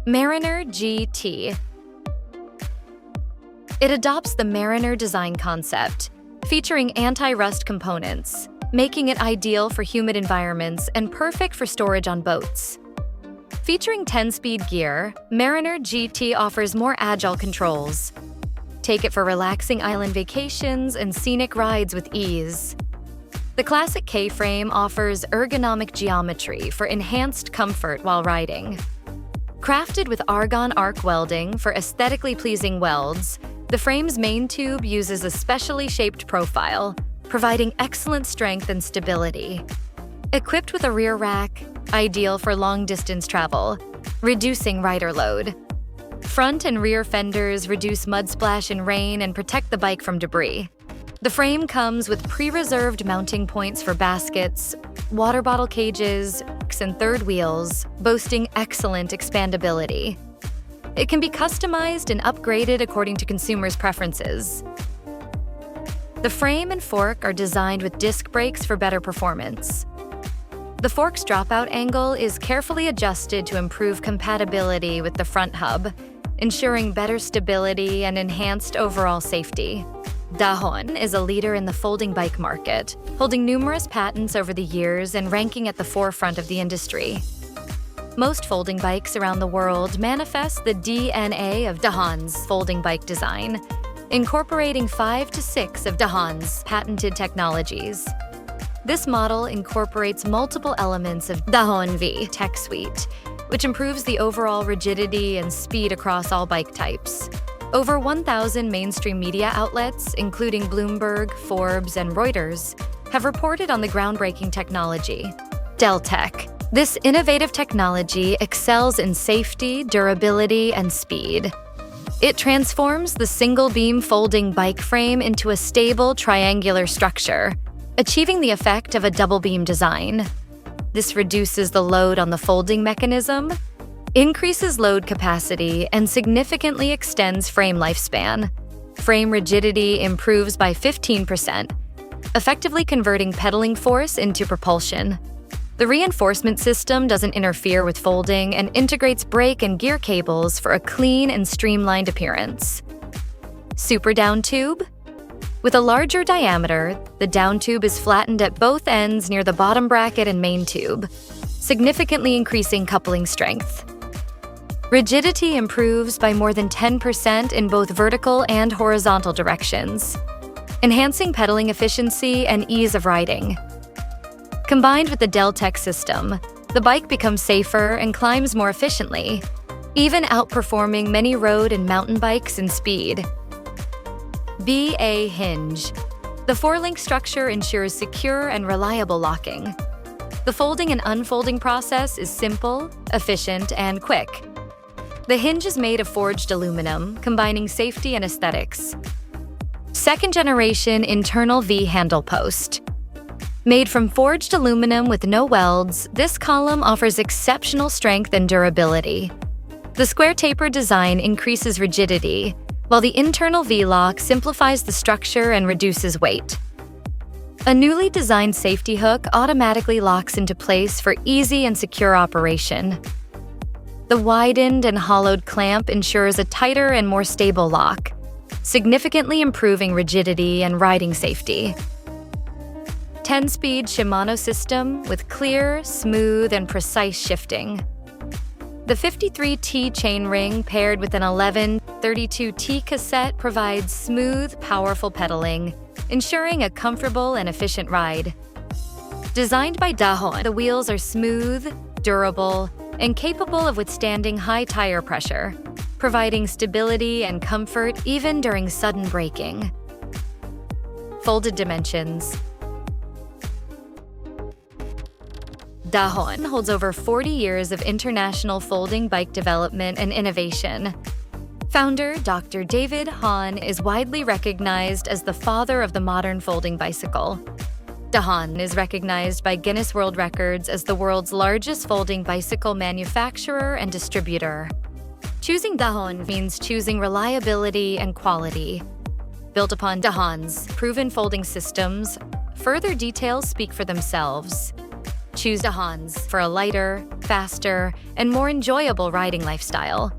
Mariner GT. It adopts the Mariner design concept, featuring anti-rust components, making it ideal for humid environments and perfect for storage on boats. Featuring 10-speed gear, Mariner GT offers more agile controls. Take it for relaxing island vacations and scenic rides with ease. The classic K-frame offers ergonomic geometry for enhanced comfort while riding. Crafted with argon arc welding for aesthetically pleasing welds, the frame's main tube uses a specially shaped profile, providing excellent strength and stability. Equipped with a rear rack, ideal for long-distance travel, reducing rider load. Front and rear fenders reduce mud splash in rain and protect the bike from debris. The frame comes with pre-reserved mounting points for baskets, water bottle cages, and third wheels, boasting excellent expandability. It can be customized and upgraded according to consumers' preferences. The frame and fork are designed with disc brakes for better performance. The fork's dropout angle is carefully adjusted to improve compatibility with the front hub, ensuring better stability and enhanced overall safety. Dahon is a leader in the folding bike market, holding numerous patents over the years and ranking at the forefront of the industry. Most folding bikes around the world manifest the DNA of Dahon's folding bike design, incorporating 5 to 6 of Dahon's patented technologies. This model incorporates multiple elements of Dahon V Tech Suite, which improves the overall rigidity and speed across all bike types. Over 1,000 mainstream media outlets, including Bloomberg, Forbes, and Reuters, have reported on the groundbreaking technology. Deltec. This innovative technology excels in safety, durability, and speed. It transforms the single-beam folding bike frame into a stable triangular structure, achieving the effect of a double-beam design. This reduces the load on the folding mechanism, increases load capacity, and significantly extends frame lifespan. Frame rigidity improves by 15%, effectively converting pedaling force into propulsion. The reinforcement system doesn't interfere with folding and integrates brake and gear cables for a clean and streamlined appearance. Super down tube. With a larger diameter, the down tube is flattened at both ends near the bottom bracket and main tube, significantly increasing coupling strength. Rigidity improves by more than 10% in both vertical and horizontal directions, enhancing pedaling efficiency and ease of riding. Combined with the Deltec system, the bike becomes safer and climbs more efficiently, even outperforming many road and mountain bikes in speed. BA hinge. The 4-link structure ensures secure and reliable locking. The folding and unfolding process is simple, efficient, and quick. The hinge is made of forged aluminum, combining safety and aesthetics. Second-generation internal V handle post. Made from forged aluminum with no welds, this column offers exceptional strength and durability. The square taper design increases rigidity, while the internal V-lock simplifies the structure and reduces weight. A newly designed safety hook automatically locks into place for easy and secure operation. The widened and hollowed clamp ensures a tighter and more stable lock, significantly improving rigidity and riding safety. 10-speed Shimano system with clear, smooth, and precise shifting. The 53T chainring paired with an 1132T cassette provides smooth, powerful pedaling, ensuring a comfortable and efficient ride. Designed by Dahon, the wheels are smooth, durable, and capable of withstanding high tire pressure, providing stability and comfort even during sudden braking. Folded dimensions. Dahon holds over 40 years of international folding bike development and innovation. Founder Dr. David Hahn is widely recognized as the father of the modern folding bicycle. Dahon is recognized by Guinness World Records as the world's largest folding bicycle manufacturer and distributor. Choosing Dahon means choosing reliability and quality. Built upon Dahon's proven folding systems, further details speak for themselves. Choose Dahons for a lighter, faster, and more enjoyable riding lifestyle.